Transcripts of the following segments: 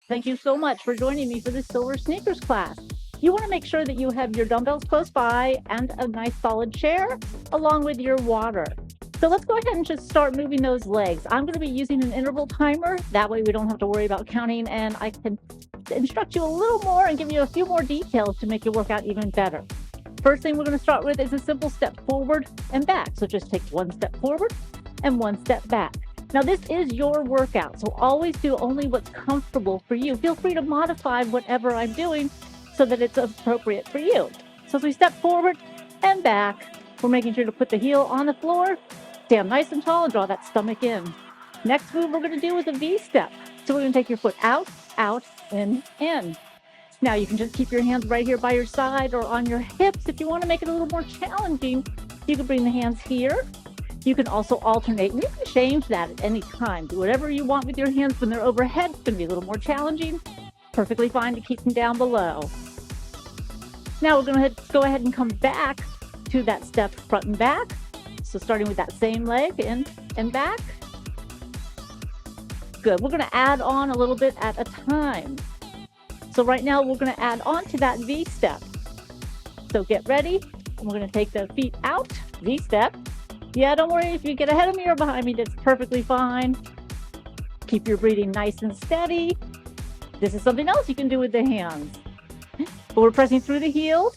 Thank you so much for joining me for this Silversneakers class. You want to make sure that you have your dumbbells close by and a nice solid chair along with your water. So let's go ahead and just start moving those legs. I'm going to be using an interval timer. That way we don't have to worry about counting, and I can instruct you a little more and give you a few more details to make your workout even better. First thing we're going to start with is a simple step forward and back. So just take one step forward and one step back. Now, this is your workout, so always do only what's comfortable for you. Feel free to modify whatever I'm doing so that it's appropriate for you. So as we step forward and back, we're making sure to put the heel on the floor, stand nice and tall, and draw that stomach in. Next move we're going to do is a V step. So we're going to take your foot out, in. Now you can just keep your hands right here by your side or on your hips. If you want to make it a little more challenging, you can bring the hands here. You can also alternate, and you can change that at any time. Do whatever you want with your hands when they're overhead. It's going to be a little more challenging. Perfectly fine to keep them down below. Now we're going to go ahead and come back to that step front and back. So starting with that same leg, in and back. Good. We're going to add on a little bit at a time. So right now we're going to add on to that V step. So get ready. And we're going to take the feet out, V step. Yeah, don't worry if you get ahead of me or behind me, that's perfectly fine. Keep your breathing nice and steady. This is something else you can do with the hands. But we're pressing through the heels.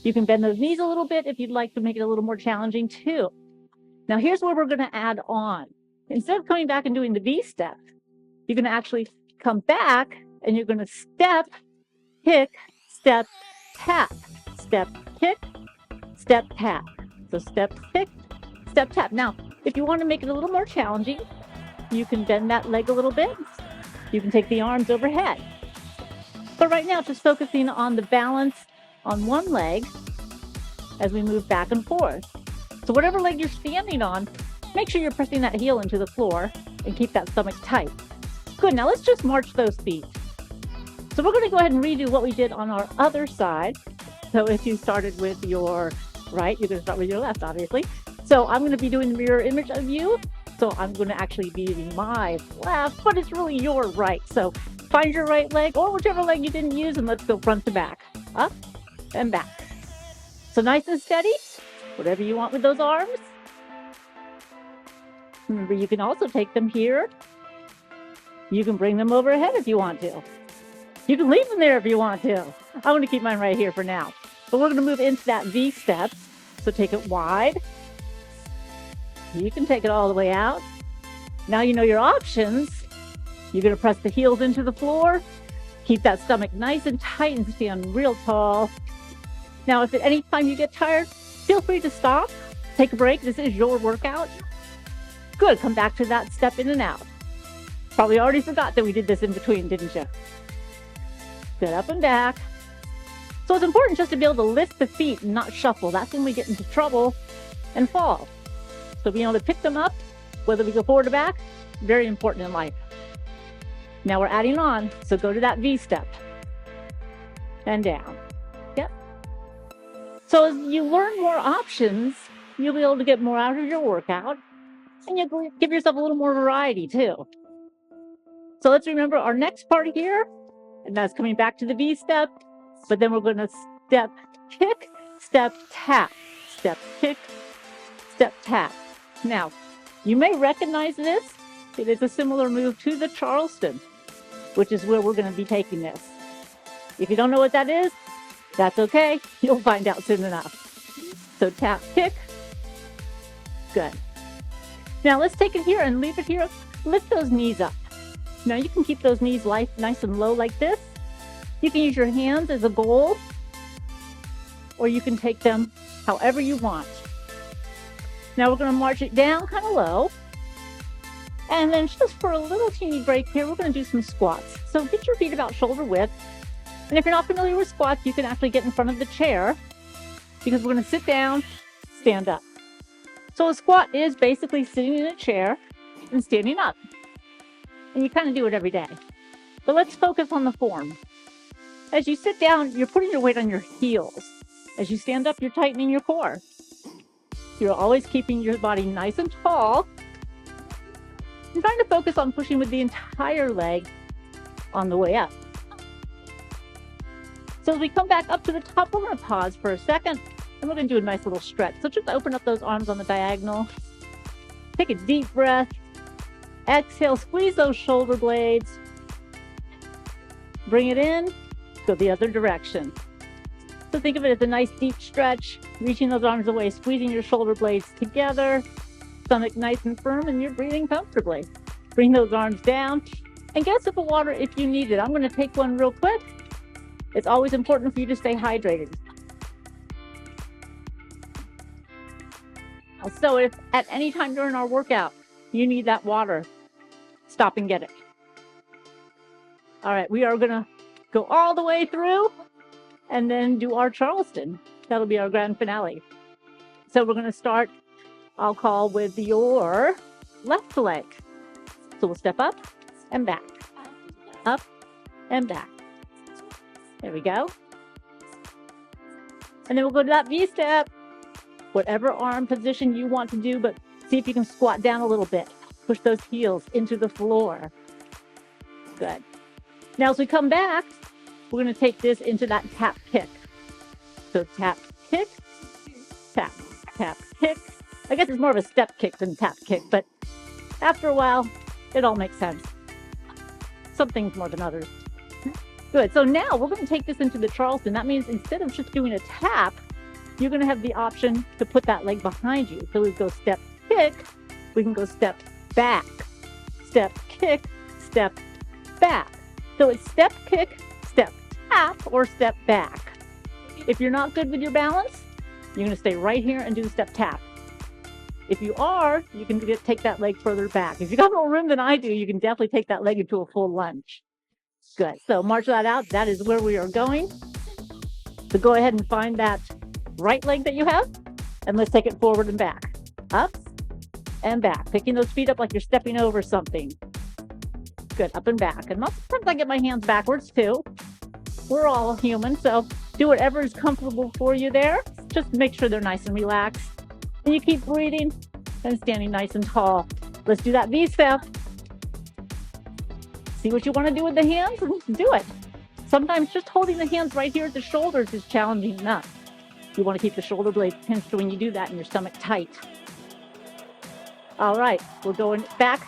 You can bend those knees a little bit if you'd like to make it a little more challenging too. Now here's where we're going to add on. Instead of coming back and doing the V step, you're going to actually come back and you're going to step, kick, step, tap. Step, kick, step, tap. So step, kick, step, tap. Now, if you want to make it a little more challenging, you can bend that leg a little bit. You can take the arms overhead. But right now, just focusing on the balance on one leg as we move back and forth. So whatever leg you're standing on, make sure you're pressing that heel into the floor and keep that stomach tight. Good, now let's just march those feet. So we're going to go ahead and redo what we did on our other side. So if you started with your right, you're going to start with your left, obviously. So I'm going to be doing the mirror image of you. So I'm going to actually be using my left, but it's really your right. So find your right leg or whichever leg you didn't use, and let's go front to back, up and back. So nice and steady, whatever you want with those arms. Remember, you can also take them here. You can bring them overhead if you want to. You can leave them there if you want to. I'm going to keep mine right here for now. But we're going to move into that V step. So take it wide. You can take it all the way out. Now you know your options. You're going to press the heels into the floor. Keep that stomach nice and tight and stand real tall. Now, if at any time you get tired, feel free to stop. Take a break. This is your workout. Good. Come back to that step in and out. Probably already forgot that we did this in between, didn't you? Good, up and back. So it's important just to be able to lift the feet and not shuffle. That's when we get into trouble and fall. So being able to pick them up, whether we go forward or back, very important in life. Now we're adding on, so go to that V step and down. Yep. So as you learn more options, you'll be able to get more out of your workout, and you'll give yourself a little more variety too. So let's remember our next part here, and that's coming back to the V step, but then we're going to step, kick, step, tap, step, kick, step, tap. Now, you may recognize this. It is a similar move to the Charleston, which is where we're going to be taking this. If you don't know what that is, that's okay. You'll find out soon enough. So tap, kick. Good. Now let's take it here and leave it here. Lift those knees up. Now you can keep those knees nice and low like this. You can use your hands as a goal, or you can take them however you want. Now we're going to march it down kind of low. And then just for a little teeny break here, we're going to do some squats. So get your feet about shoulder width. And if you're not familiar with squats, you can actually get in front of the chair, because we're going to sit down, stand up. So a squat is basically sitting in a chair and standing up. And you kind of do it every day. But let's focus on the form. As you sit down, you're putting your weight on your heels. As you stand up, you're tightening your core. You're always keeping your body nice and tall. I'm trying to focus on pushing with the entire leg on the way up. So as we come back up to the top, we're going to pause for a second, and we're going to do a nice little stretch. So just open up those arms on the diagonal. Take a deep breath. Exhale, squeeze those shoulder blades. Bring it in, go the other direction. So think of it as a nice deep stretch, reaching those arms away, squeezing your shoulder blades together, stomach nice and firm, and you're breathing comfortably. Bring those arms down and get a sip of water if you need it. I'm going to take one real quick. It's always important for you to stay hydrated. So if at any time during our workout you need that water, stop and get it. All right, we are going to go all the way through and then do our Charleston. That'll be our grand finale. So we're going to start, I'll call with your left leg. So we'll step up and back, up and back. There we go. And then we'll go to that V step, whatever arm position you want to do, but see if you can squat down a little bit. Push those heels into the floor. Good. Now, as we come back, we're going to take this into that tap kick. So tap, kick, tap, tap, kick. I guess it's more of a step kick than tap kick, but after a while, it all makes sense. Some things more than others. Good. So now we're going to take this into the Charleston. That means instead of just doing a tap, you're going to have the option to put that leg behind you. So we go step, kick. We can go step, back, step, kick, step, back. So it's step, kick, step, tap, or step back. If you're not good with your balance, you're going to stay right here and do the step tap. If you are, you can take that leg further back. If you got more room than I do, you can definitely take that leg into a full lunge. Good. So march that out. That is where we are going. So go ahead and find that right leg that you have, and let's take it forward and back. Up and back. Picking those feet up like you're stepping over something. Good. Up and back. And sometimes I get my hands backwards too. We're all human, so do whatever is comfortable for you there. Just make sure they're nice and relaxed. And you keep breathing and standing nice and tall. Let's do that V step. See what you want to do with the hands and do it. Sometimes just holding the hands right here at the shoulders is challenging enough. You want to keep the shoulder blades pinched when you do that and your stomach tight. All right, we're going back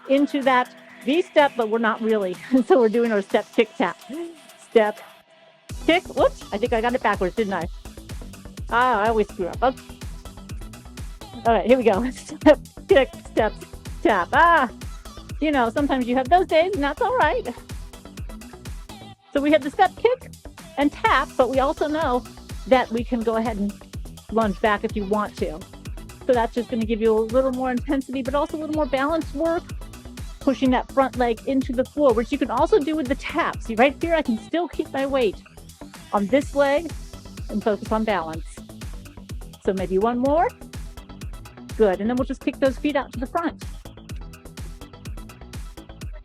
into that V step, but we're not really. So we're doing our step, kick, tap. Step, kick. Whoops, I think I got it backwards, didn't I? I always screw up. Okay. All right, here we go. Step, kick, step, tap. You know, sometimes you have those days, and that's all right. So we have the step, kick, and tap, but we also know that we can go ahead and lunge back if you want to. So that's just going to give you a little more intensity, but also a little more balance work, pushing that front leg into the floor, which you can also do with the tap. See, right here, I can still keep my weight on this leg and focus on balance. So maybe one more. Good. And then we'll just kick those feet out to the front.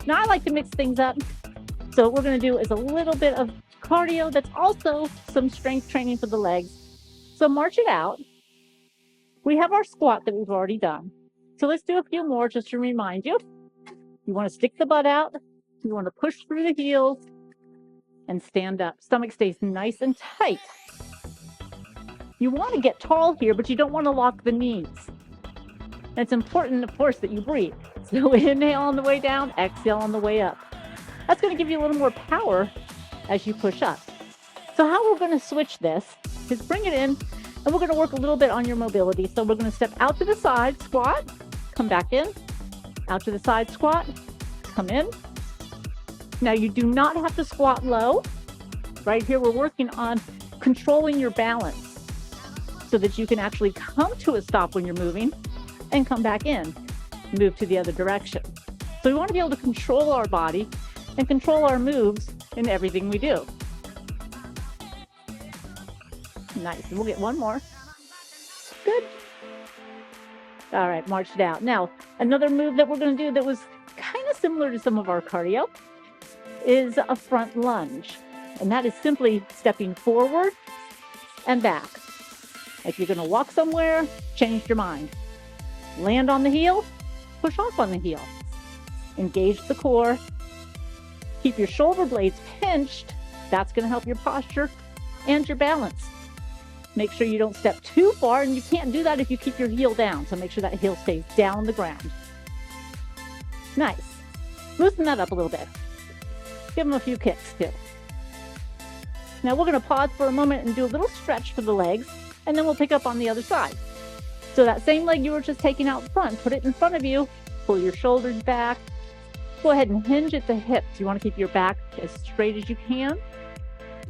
Now, I like to mix things up. So what we're going to do is a little bit of cardio that's also some strength training for the legs. So march it out. We have our squat that we've already done. So let's do a few more just to remind you. You want to stick the butt out. You want to push through the heels and stand up. Stomach stays nice and tight. You want to get tall here, but you don't want to lock the knees. And it's important, of course, that you breathe. So inhale on the way down, exhale on the way up. That's going to give you a little more power as you push up. So how we're going to switch this is bring it in, and we're going to work a little bit on your mobility. So we're going to step out to the side, squat, come back in, out to the side, squat, come in. Now you do not have to squat low. Right here, we're working on controlling your balance so that you can actually come to a stop when you're moving and come back in, move to the other direction. So we want to be able to control our body and control our moves in everything we do. Nice. And we'll get one more. Good. All right, march it out. Now, another move that we're going to do that was kind of similar to some of our cardio is a front lunge. And that is simply stepping forward and back. Like you're going to walk somewhere, change your mind. Land on the heel, push off on the heel. Engage the core, Keep your shoulder blades pinched. That's going to help your posture and your balance. Make sure you don't step too far, and you can't do that if you keep your heel down. So make sure that heel stays down on the ground. Nice. Loosen that up a little bit. Give them a few kicks too. Now we're going to pause for a moment and do a little stretch for the legs, and then we'll pick up on the other side. So that same leg you were just taking out front, put it in front of you, pull your shoulders back. Go ahead and hinge at the hips. You want to keep your back as straight as you can.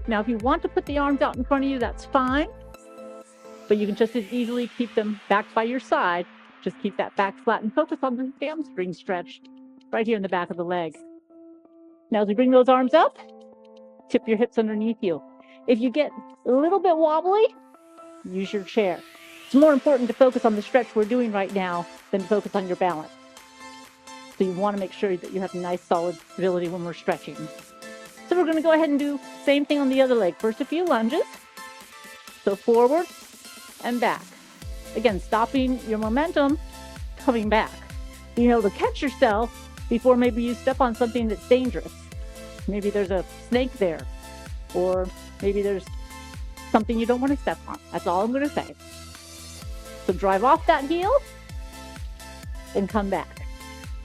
Now, if you want to put the arms out in front of you, that's fine. But you can just as easily keep them back by your side. Just keep that back flat and focus on the hamstring stretch right here in the back of the leg. Now, as we bring those arms up, tip your hips underneath you. If you get a little bit wobbly, use your chair. It's more important to focus on the stretch we're doing right now than to focus on your balance. So you want to make sure that you have nice solid stability when we're stretching. So we're going to go ahead and do the same thing on the other leg. First, a few lunges. So forward and back. Again, stopping your momentum, coming back. You know, to catch yourself before maybe you step on something that's dangerous. Maybe there's a snake there, or maybe there's something you don't want to step on. That's all I'm going to say. So drive off that heel and come back.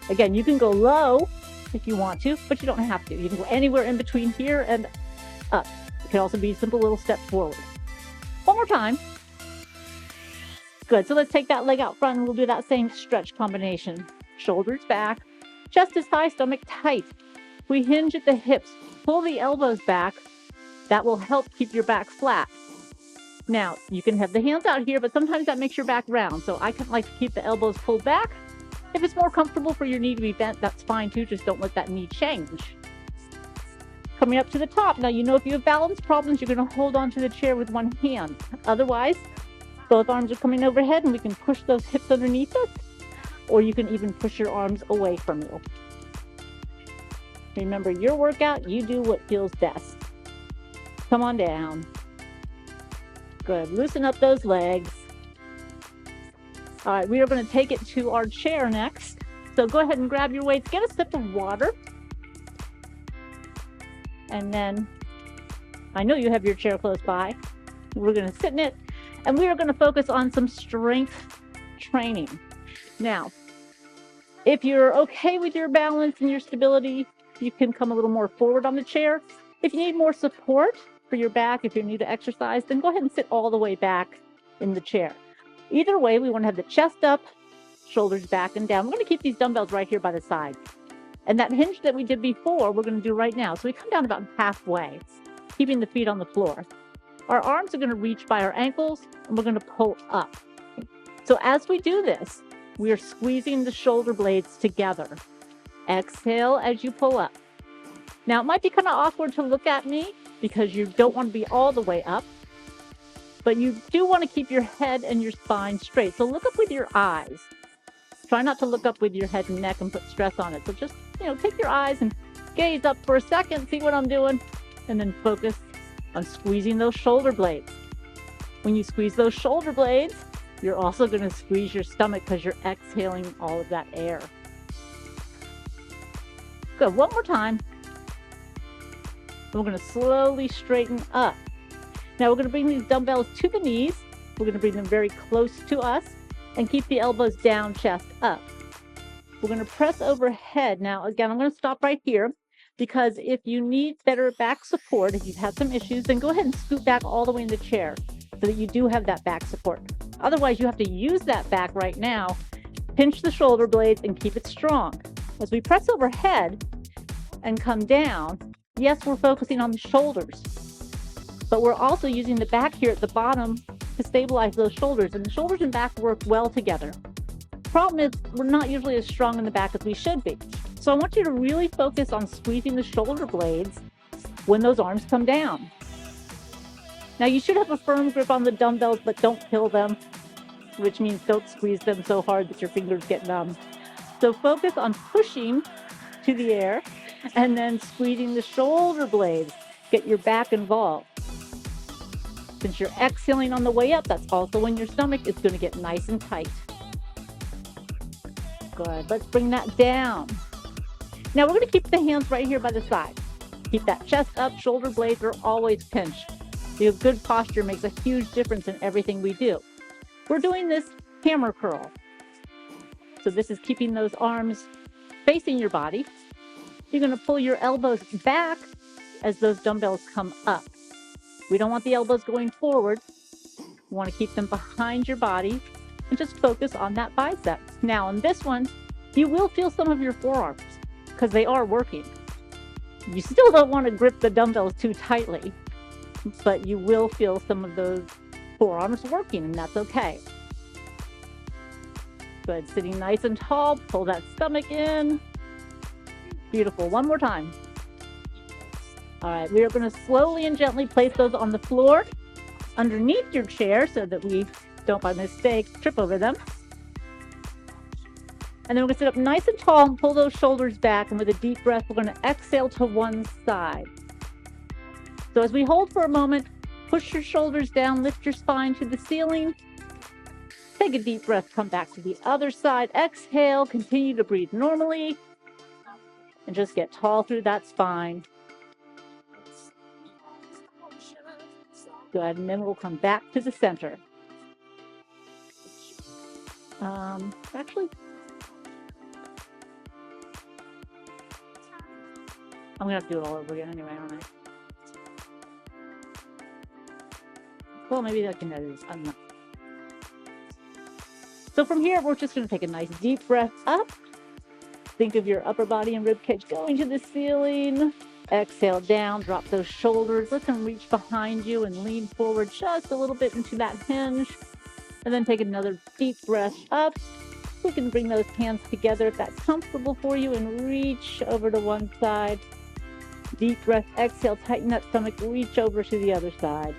Again, you can go low if you want to, but you don't have to. You can go anywhere in between here and up. It can also be a simple little step forward. One more time. Good. So let's take that leg out front and we'll do that same stretch combination. Shoulders back, chest is high, stomach tight. We hinge at the hips, pull the elbows back. That will help keep your back flat. Now, you can have the hands out here, but sometimes that makes your back round. So I like to keep the elbows pulled back. If it's more comfortable for your knee to be bent, that's fine too. Just don't let that knee change. Coming up to the top. Now, you know if you have balance problems, you're going to hold on to the chair with one hand. Otherwise, both arms are coming overhead and we can push those hips underneath us, or you can even push your arms away from you. Remember, your workout, you do what feels best. Come on down. Good. Loosen up those legs. All right, we are going to take it to our chair next. So go ahead and grab your weights. Get a sip of water. And then, I know you have your chair close by. We're going to sit in it. And we are going to focus on some strength training. Now, if you're okay with your balance and your stability, you can come a little more forward on the chair. If you need more support for your back, if you're new to exercise, then go ahead and sit all the way back in the chair. Either way, we want to have the chest up, shoulders back and down. We're going to keep these dumbbells right here by the side. And that hinge that we did before, we're going to do right now. So we come down about halfway, keeping the feet on the floor. Our arms are going to reach by our ankles, and we're going to pull up. So as we do this, we are squeezing the shoulder blades together. Exhale as you pull up. Now, it might be kind of awkward to look at me because you don't want to be all the way up, but you do want to keep your head and your spine straight. So look up with your eyes. Try not to look up with your head and neck and put stress on it. So just, take your eyes and gaze up for a second, see what I'm doing, and then focus on squeezing those shoulder blades. When you squeeze those shoulder blades, you're also going to squeeze your stomach because you're exhaling all of that air. Good. One more time. We're going to slowly straighten up. Now we're going to bring these dumbbells to the knees. We're going to bring them very close to us and keep the elbows down, chest up. We're going to press overhead. Now, again, I'm going to stop right here because if you need better back support, if you've had some issues, then go ahead and scoot back all the way in the chair so that you do have that back support. Otherwise, you have to use that back right now, pinch the shoulder blades and keep it strong. As we press overhead and come down, yes, we're focusing on the shoulders, but we're also using the back here at the bottom to stabilize those shoulders, and the shoulders and back work well together. Problem is, we're not usually as strong in the back as we should be. So I want you to really focus on squeezing the shoulder blades when those arms come down. Now, you should have a firm grip on the dumbbells, but don't kill them, which means don't squeeze them so hard that your fingers get numb. So focus on pushing to the air and then squeezing the shoulder blades. Get your back involved. Since you're exhaling on the way up, that's also when your stomach is going to get nice and tight. Good. Let's bring that down. Now we're going to keep the hands right here by the side. Keep that chest up, shoulder blades are always pinched. The good posture makes a huge difference in everything we do. We're doing this hammer curl. So this is keeping those arms facing your body. You're going to pull your elbows back as those dumbbells come up. We don't want the elbows going forward. We want to keep them behind your body and just focus on that bicep. Now, in this one, you will feel some of your forearms because they are working. You still don't want to grip the dumbbells too tightly, but you will feel some of those forearms working, and that's okay. Good, sitting nice and tall, pull that stomach in. Beautiful, one more time. All right, we are going to slowly and gently place those on the floor underneath your chair so that we don't by mistake trip over them. And then we're going to sit up nice and tall and pull those shoulders back. And with a deep breath, we're going to exhale to one side. So as we hold for a moment, push your shoulders down, lift your spine to the ceiling. Take a deep breath, come back to the other side. Exhale, continue to breathe normally. And just get tall through that spine. Good, and then we'll come back to the center. Actually, I'm going to have to do it all over again anyway, aren't I? Well, maybe I can edit. I don't know. So from here, we're just going to take a nice deep breath up. Think of your upper body and rib cage going to the ceiling. Exhale down, drop those shoulders. Let them reach behind you and lean forward just a little bit into that hinge. And then take another deep breath up. You can bring those hands together if that's comfortable for you and reach over to one side. Deep breath, exhale, tighten that stomach, reach over to the other side.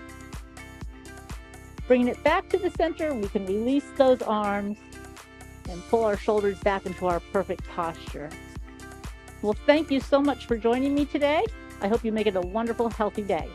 Bringing it back to the center, we can release those arms and pull our shoulders back into our perfect posture. Well, thank you so much for joining me today. I hope you make it a wonderful, healthy day.